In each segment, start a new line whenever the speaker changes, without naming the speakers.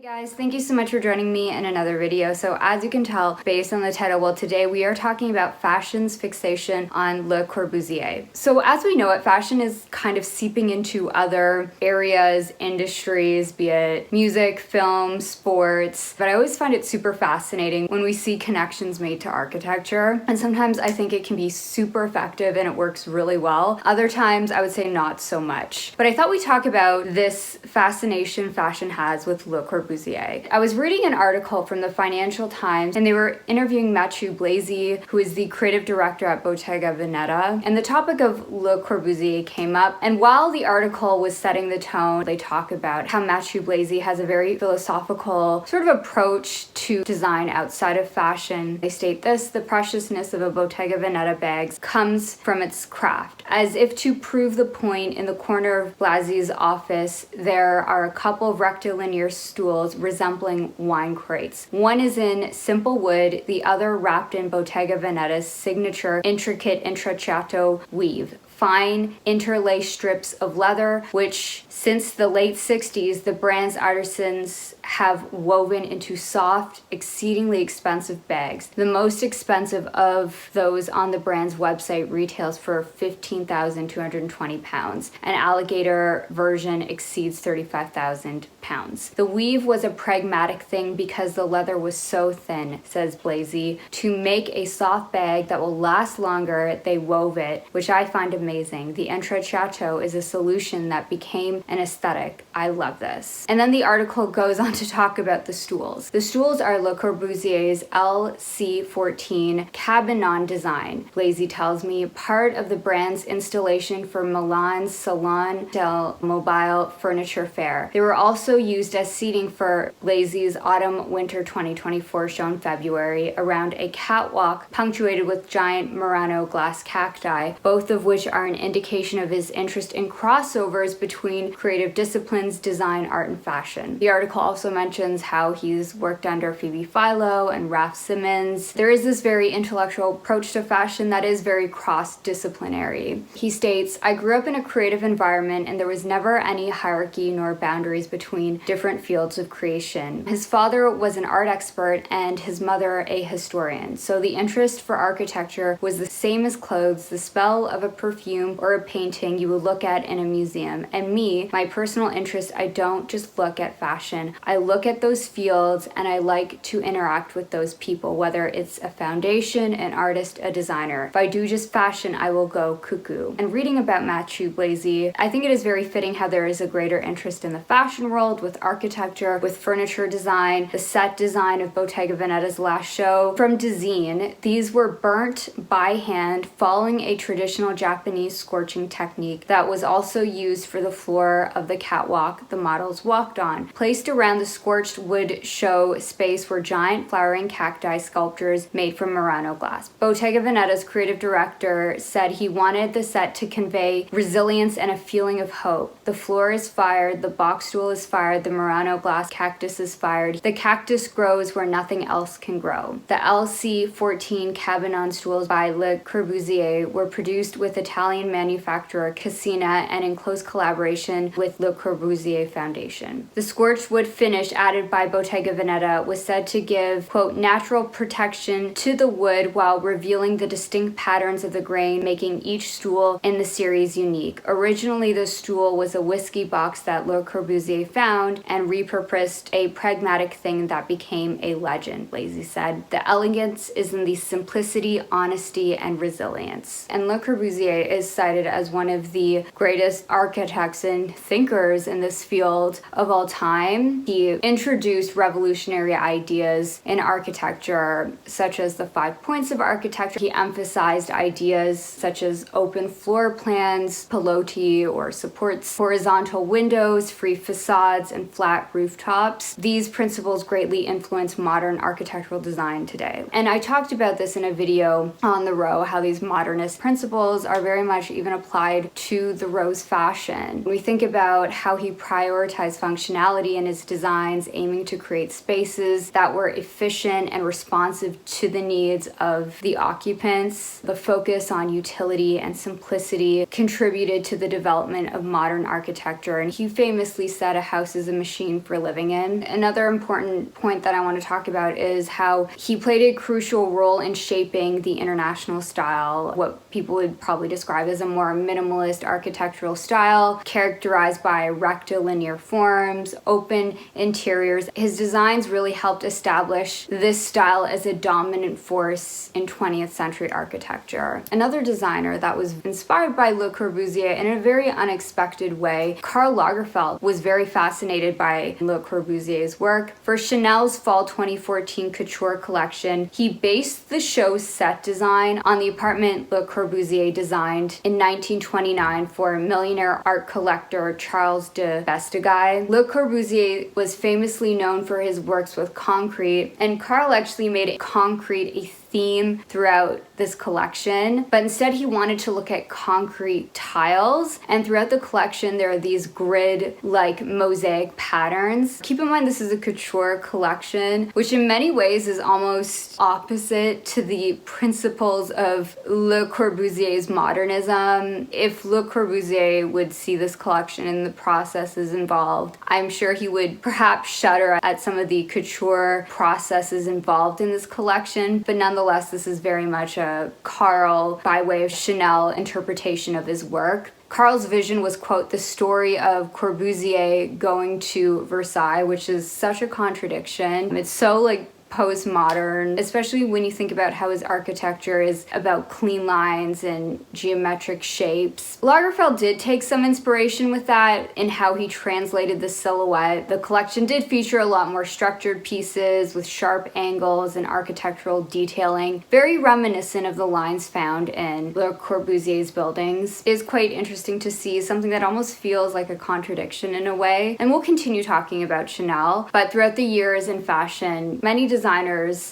Guys, thank you so much for joining me in another video. So as you can tell based on the title, well, today we are talking about fashion's fixation on Le Corbusier. So as we know it, fashion is kind of seeping into other areas, industries, be it music, film, sports, but I always find it super fascinating when we see connections made to architecture. And sometimes I think it can be super effective and it works really well. Other times I would say not so much. But I thought we'd talk about this fascination fashion has with Le Corbusier. I was reading an article from the Financial Times and they were interviewing Matthieu, Blazy, who is the creative director at Bottega Veneta, and the topic of Le Corbusier came up. And while the article was setting the tone, they talk about how Matthieu Blazy has a very philosophical sort of approach to design outside of fashion. They state this: the preciousness of a Bottega Veneta bag comes from its craft. As if to prove the point, in the corner of Blazy's office there are a couple of rectilinear stools resembling wine crates. One is in simple wood, the other wrapped in Bottega Veneta's signature intricate intrecciato weave. Fine interlaced strips of leather, which since the late 60s, the brand's artisans have woven into soft, exceedingly expensive bags. The most expensive of those on the brand's website retails for £15,220. An alligator version exceeds £35,000. The weave was a pragmatic thing because the leather was so thin, says Blazy. To make a soft bag that will last longer, they wove it, which I find amazing. The intrecciato is a solution that became an aesthetic. I love this. And then the article goes on to talk about the stools. The stools are Le Corbusier's LC14 cabanon design. Blazy tells me part of the brand's installation for Milan's Salon del Mobile Furniture Fair. They were also used as seating for Blazy's Autumn-Winter 2024 show in February around a catwalk punctuated with giant Murano glass cacti, both of which are an indication of his interest in crossovers between creative disciplines, design, art, and fashion. The article also mentions how he's worked under Phoebe Philo and Raf Simons. There is this very intellectual approach to fashion that is very cross-disciplinary. He states, "I grew up in a creative environment and there was never any hierarchy nor boundaries between different fields of creation. His father was an art expert and his mother a historian, so the interest for architecture was the same as clothes, the smell of a perfume or a painting you would look at in a museum. And me, my personal interest, I don't just look at fashion. I look at those fields and I like to interact with those people, whether it's a foundation, an artist, a designer. If I do just fashion, I will go cuckoo." And reading about Matthieu Blazy, I think it is very fitting how there is a greater interest in the fashion world with architecture, with furniture design, the set design of Bottega Veneta's last show. From Dezine, these were burnt by hand following a traditional Japanese scorching technique that was also used for the floor of the catwalk the models walked on. Placed around the scorched wood show space were giant flowering cacti sculptures made from Murano glass. Bottega Veneta's creative director said he wanted the set to convey resilience and a feeling of hope. The floor is fired, the box stool is fired, the Murano glass cactus is fired. The cactus grows where nothing else can grow. The LC14 cabanon stools by Le Corbusier were produced with Italian manufacturer Cassina and in close collaboration with Le Corbusier Foundation. The scorched wood finish added by Bottega Veneta was said to give, quote, natural protection to the wood while revealing the distinct patterns of the grain, making each stool in the series unique. Originally, the stool was a whiskey box that Le Corbusier found and repurposed, a pragmatic thing that became a legend, Blazy said. The elegance is in the simplicity, honesty, and resilience. And Le Corbusier is cited as one of the greatest architects and thinkers in this field of all time. He introduced revolutionary ideas in architecture, such as the 5 points of architecture. He emphasized ideas such as open floor plans, pilotis or supports, horizontal windows, free facades, and flat rooftops. These principles greatly influence modern architectural design today. And I talked about this in a video on the row, how these modernist principles are very much even applied to the Rose fashion. We think about how he prioritized functionality in his design designs aiming to create spaces that were efficient and responsive to the needs of the occupants. The focus on utility and simplicity contributed to the development of modern architecture, and he famously said a house is a machine for living in. Another important point that I want to talk about is how he played a crucial role in shaping the international style, what people would probably describe as a more minimalist architectural style, characterized by rectilinear forms, open interiors. His designs really helped establish this style as a dominant force in 20th century architecture. Another designer that was inspired by Le Corbusier in a very unexpected way, Karl Lagerfeld, was very fascinated by Le Corbusier's work. For Chanel's fall 2014 Couture collection, he based the show's set design on the apartment Le Corbusier designed in 1929 for millionaire art collector Charles de Vestager. Le Corbusier was famously known for his works with concrete, and Karl actually made concrete a theme throughout this collection, but instead he wanted to look at concrete tiles, and throughout the collection there are these grid-like mosaic patterns. Keep in mind this is a couture collection, which in many ways is almost opposite to the principles of Le Corbusier's modernism. If Le Corbusier would see this collection and the processes involved, I'm sure he would perhaps shudder at some of the couture processes involved in this collection, but nonetheless this is very much a Karl by way of Chanel interpretation of his work. Karl's vision was, quote, the story of Corbusier going to Versailles, which is such a contradiction. It's so like postmodern, especially when you think about how his architecture is about clean lines and geometric shapes. Lagerfeld did take some inspiration with that in how he translated the silhouette. The collection did feature a lot more structured pieces with sharp angles and architectural detailing, very reminiscent of the lines found in Le Corbusier's buildings. It is quite interesting to see something that almost feels like a contradiction in a way. And we'll continue talking about Chanel, but throughout the years in fashion, many designers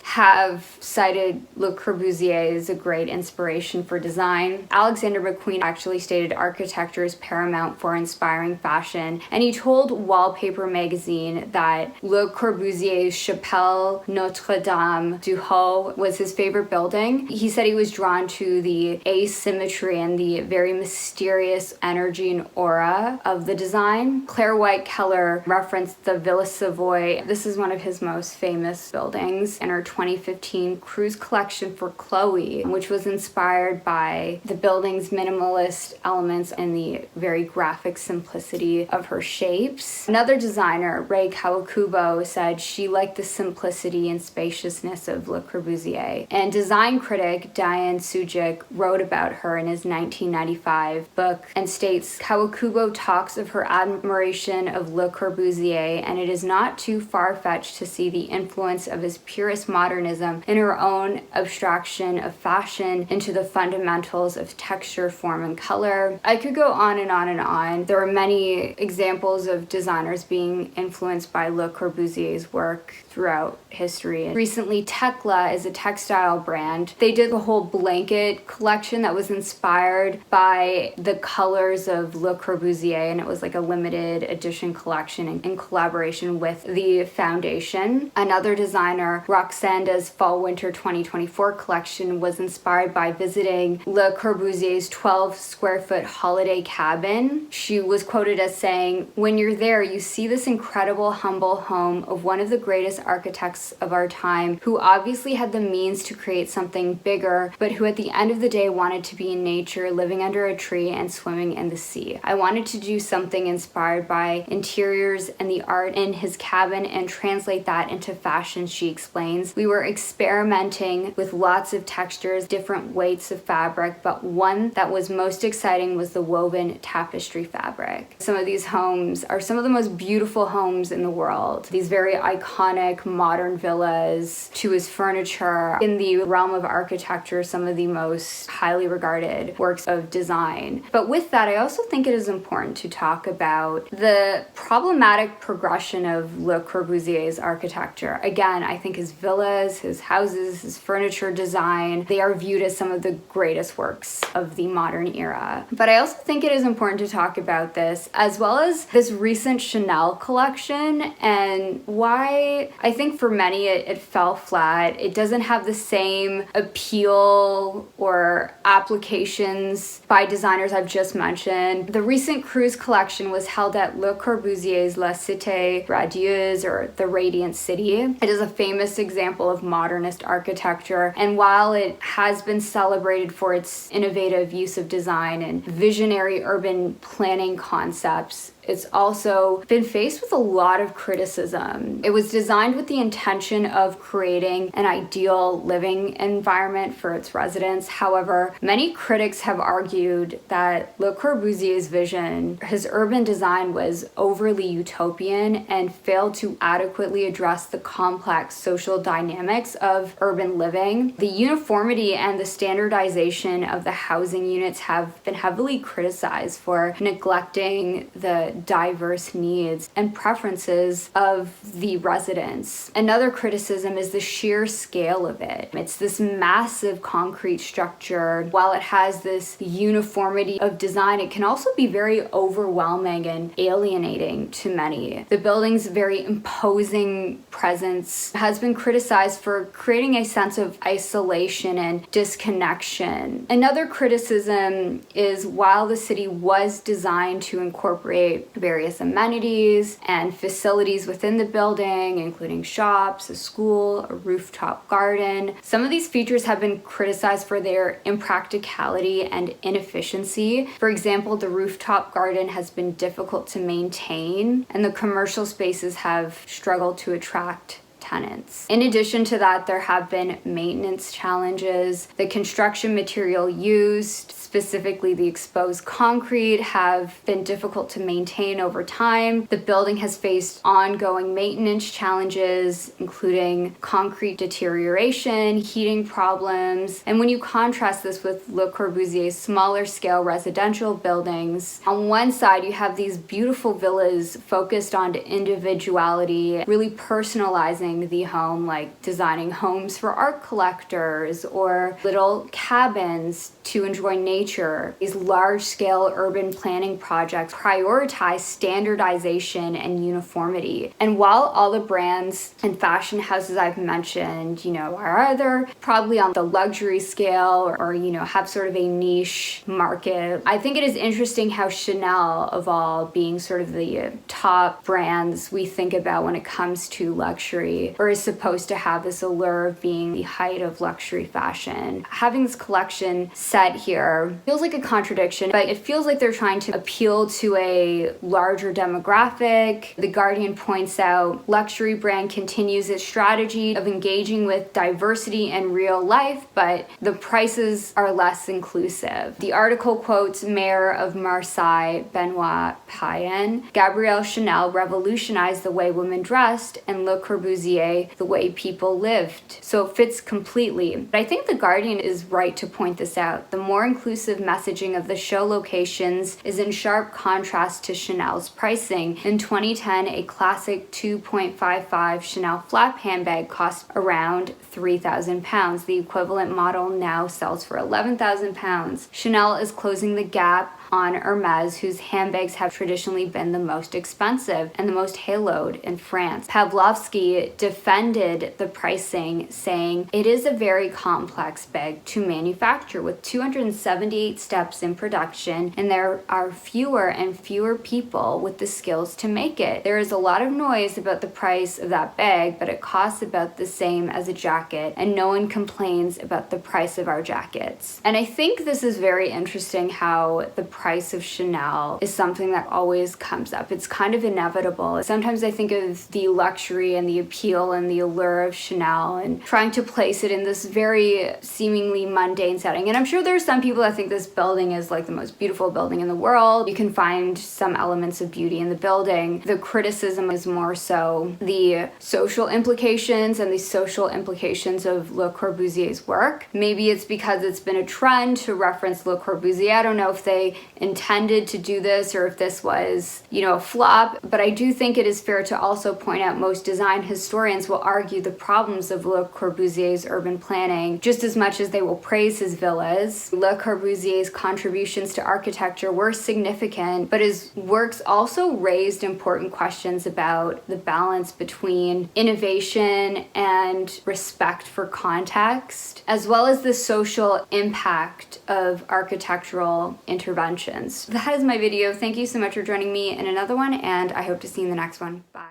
have cited Le Corbusier as a great inspiration for design. Alexander McQueen actually stated architecture is paramount for inspiring fashion, and he told Wallpaper magazine that Le Corbusier's Chapelle Notre-Dame du Haut was his favorite building. He said he was drawn to the asymmetry and the very mysterious energy and aura of the design. Claire White Keller referenced the Villa Savoy. This is one of his most famous buildings in her 2015 cruise collection for Chloe, which was inspired by the building's minimalist elements and the very graphic simplicity of her shapes. Another designer, Rei Kawakubo, said she liked the simplicity and spaciousness of Le Corbusier. And design critic Diane Sujic wrote about her in his 1995 book and states, Kawakubo talks of her admiration of Le Corbusier, and it is not too far-fetched to see the influence of his purist modernism in her own abstraction of fashion into the fundamentals of texture, form, and color. I could go on and on and on. There are many examples of designers being influenced by Le Corbusier's work throughout history. Recently, Tekla is a textile brand. They did a whole blanket collection that was inspired by the colors of Le Corbusier, and it was like a limited edition collection in collaboration with the foundation. Another designer, Roxanda's Fall-Winter 2024 collection, was inspired by visiting Le Corbusier's 12 square foot holiday cabin. She was quoted as saying, when you're there, you see this incredible, humble home of one of the greatest architects of our time, who obviously had the means to create something bigger, but who at the end of the day wanted to be in nature, living under a tree and swimming in the sea. I wanted to do something inspired by interiors and the art in his cabin and translate that into fashion, she explains. We were experimenting with lots of textures, different weights of fabric, but one that was most exciting was the woven tapestry fabric. Some of these homes are some of the most beautiful homes in the world. These very iconic modern villas, to his furniture. In the realm of architecture, some of the most highly regarded works of design. But with that, I also think it is important to talk about the problematic progression of Le Corbusier's architecture. Again, I think his villas, his houses, his furniture design, they are viewed as some of the greatest works of the modern era. But I also think it is important to talk about this, as well as this recent Chanel collection, and why I think for many it fell flat. It doesn't have the same appeal or applications by designers I've just mentioned. The recent cruise collection was held at Le Corbusier's La Cité Radieuse, or the Radiant City. It is a famous example of modernist architecture, and while it has been celebrated for its innovative use of design and visionary urban planning concepts, it's also been faced with a lot of criticism. It was designed with the intention of creating an ideal living environment for its residents. However, many critics have argued that Le Corbusier's vision, his urban design, was overly utopian and failed to adequately address the complex social dynamics of urban living. The uniformity and the standardization of the housing units have been heavily criticized for neglecting the diverse needs and preferences of the residents. Another criticism is the sheer scale of it. It's this massive concrete structure. While it has this uniformity of design, it can also be very overwhelming and alienating to many. The building's very imposing presence has been criticized for creating a sense of isolation and disconnection. Another criticism is, while the city was designed to incorporate various amenities and facilities within the building, including shops, a school, a rooftop garden, some of these features have been criticized for their impracticality and inefficiency. For example, the rooftop garden has been difficult to maintain, and the commercial spaces have struggled to attract tenants. In addition to that, there have been maintenance challenges. The construction material used, specifically the exposed concrete, have been difficult to maintain over time. The building has faced ongoing maintenance challenges, including concrete deterioration, heating problems. And when you contrast this with Le Corbusier's smaller scale residential buildings, on one side you have these beautiful villas focused on individuality, really personalizing the home, like designing homes for art collectors or little cabins to enjoy nature. These large-scale urban planning projects prioritize standardization and uniformity. And while all the brands and fashion houses I've mentioned, are either probably on the luxury scale or have sort of a niche market, I think it is interesting how Chanel, of all being sort of the top brands we think about when it comes to luxury, or is supposed to have this allure of being the height of luxury fashion, having this collection set here feels like a contradiction, but it feels like they're trying to appeal to a larger demographic. The Guardian points out, luxury brand continues its strategy of engaging with diversity in real life, but the prices are less inclusive. The article quotes Mayor of Marseille, Benoit Payen: Gabrielle Chanel revolutionized the way women dressed, and Le Corbusier the way people lived. So it fits completely. But I think the Guardian is right to point this out. The more inclusive messaging of the show locations is in sharp contrast to Chanel's pricing. In 2010, a classic 2.55 Chanel flap handbag cost around £3,000. The equivalent model now sells for £11,000. Chanel is closing the gap on Hermes, whose handbags have traditionally been the most expensive and the most haloed in France. Pavlovsky defended the pricing, saying, "It is a very complex bag to manufacture with 278 steps in production, and there are fewer and fewer people with the skills to make it. There is a lot of noise about the price of that bag, but it costs about the same as a jacket, and no one complains about the price of our jackets." And I think this is very interesting how the price of Chanel is something that always comes up. It's kind of inevitable. Sometimes I think of the luxury and the appeal and the allure of Chanel and trying to place it in this very seemingly mundane setting. And I'm sure there's some people that think this building is like the most beautiful building in the world. You can find some elements of beauty in the building. The criticism is more so the social implications and the social implications of Le Corbusier's work. Maybe it's because it's been a trend to reference Le Corbusier. I don't know if they intended to do this or if this was, you know, a flop. But I do think it is fair to also point out most design historians will argue the problems of Le Corbusier's urban planning just as much as they will praise his villas. Le Corbusier's contributions to architecture were significant, but his works also raised important questions about the balance between innovation and respect for context, as well as the social impact of architectural interventions. That is my video. Thank you so much for joining me in another one, and I hope to see you in the next one. Bye.